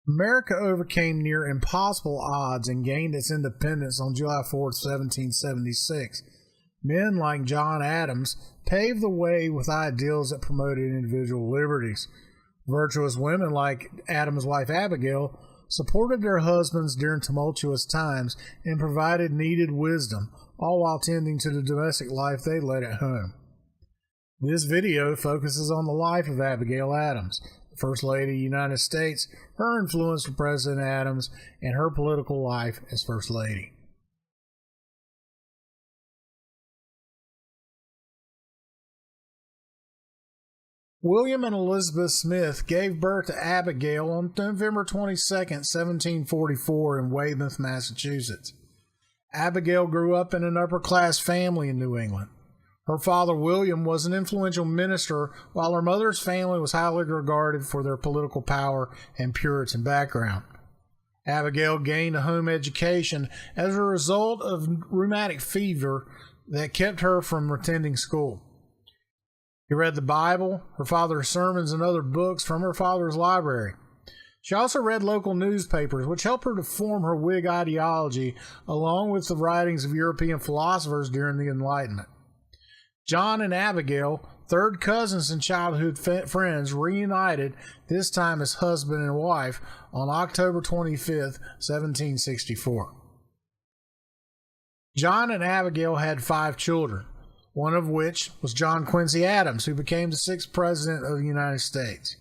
America overcame near impossible odds and gained its independence on July 4, 1776. Men like John Adams paved the way with ideals that promoted individual liberties. Virtuous women like Adams' wife Abigail supported their husbands during tumultuous times and provided needed wisdom, all while tending to the domestic life they led at home. This video focuses on the life of Abigail Adams, the First Lady of the United States, her influence with President Adams, and her political life as First Lady. William and Elizabeth Smith gave birth to Abigail on November 22, 1744 in Weymouth, Massachusetts. Abigail grew up in an upper-class family in New England. Her father, William, was an influential minister, while her mother's family was highly regarded for their political power and Puritan background. Abigail gained a home education as a result of rheumatic fever that kept her from attending school. She read the Bible, her father's sermons, and other books from her father's library. She also read local newspapers, which helped her to form her Whig ideology, along with the writings of European philosophers during the Enlightenment. John and Abigail, third cousins and childhood friends, reunited, this time as husband and wife, on October 25, 1764. John and Abigail had 5 children, one of which was John Quincy Adams, who became the 6th President of the United States.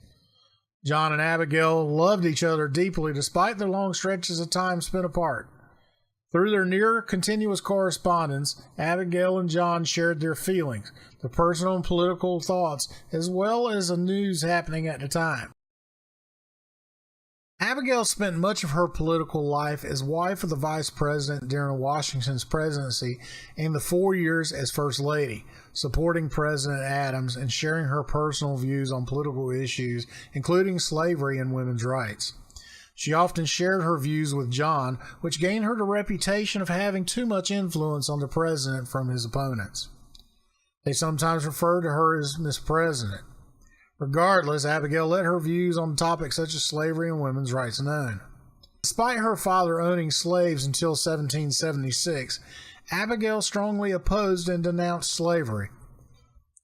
John and Abigail loved each other deeply despite their long stretches of time spent apart. Through their near continuous correspondence, Abigail and John shared their feelings, their personal and political thoughts, as well as the news happening at the time. Abigail spent much of her political life as wife of the Vice President during Washington's presidency and the 4 years as First Lady, supporting President Adams and sharing her personal views on political issues, including slavery and women's rights. She often shared her views with John, which gained her the reputation of having too much influence on the president from his opponents. They sometimes referred to her as Miss President. Regardless, Abigail let her views on topics such as slavery and women's rights known. Despite her father owning slaves until 1776, Abigail strongly opposed and denounced slavery.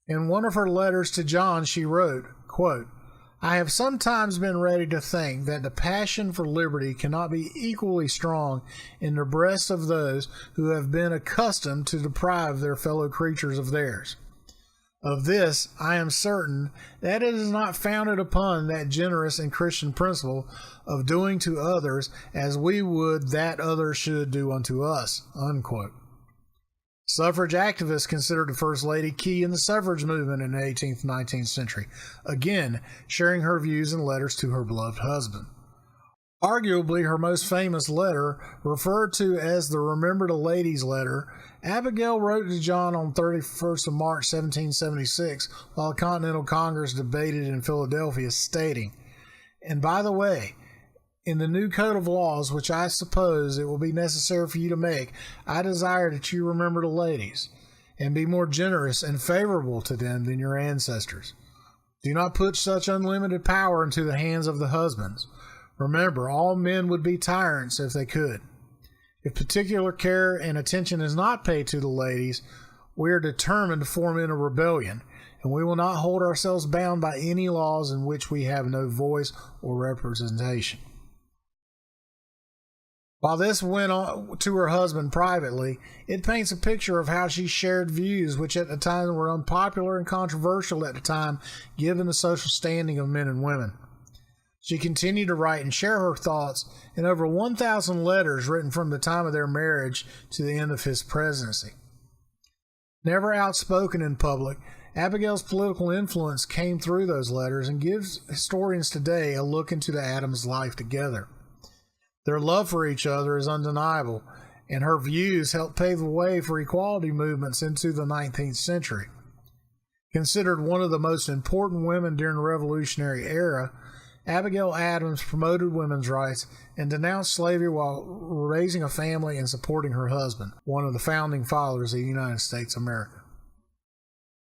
In one of her letters to John, she wrote, quote, "I have sometimes been ready to think that the passion for liberty cannot be equally strong in the breasts of those who have been accustomed to deprive their fellow creatures of theirs. Of this, I am certain that it is not founded upon that generous and Christian principle of doing to others as we would that others should do unto us." Unquote. Suffrage activists considered the First Lady key in the suffrage movement in the 18th and 19th century, again sharing her views in letters to her beloved husband. Arguably her most famous letter, referred to as the Remember the Ladies letter, Abigail wrote to John on 31st of March 1776 while the Continental Congress debated in Philadelphia, stating, "And by the way, in the new code of laws, which I suppose it will be necessary for you to make, I desire that you remember the ladies, and be more generous and favorable to them than your ancestors. Do not put such unlimited power into the hands of the husbands. Remember, all men would be tyrants if they could. If particular care and attention is not paid to the ladies, we are determined to form in a rebellion, and we will not hold ourselves bound by any laws in which we have no voice or representation." While this went on to her husband privately, it paints a picture of how she shared views which at the time were unpopular and controversial at the time, given the social standing of men and women. She continued to write and share her thoughts in over 1,000 letters written from the time of their marriage to the end of his presidency. Never outspoken in public, Abigail's political influence came through those letters and gives historians today a look into the Adams' life together. Their love for each other is undeniable, and her views helped pave the way for equality movements into the 19th century. Considered one of the most important women during the Revolutionary era, Abigail Adams promoted women's rights and denounced slavery while raising a family and supporting her husband, one of the founding fathers of the United States of America.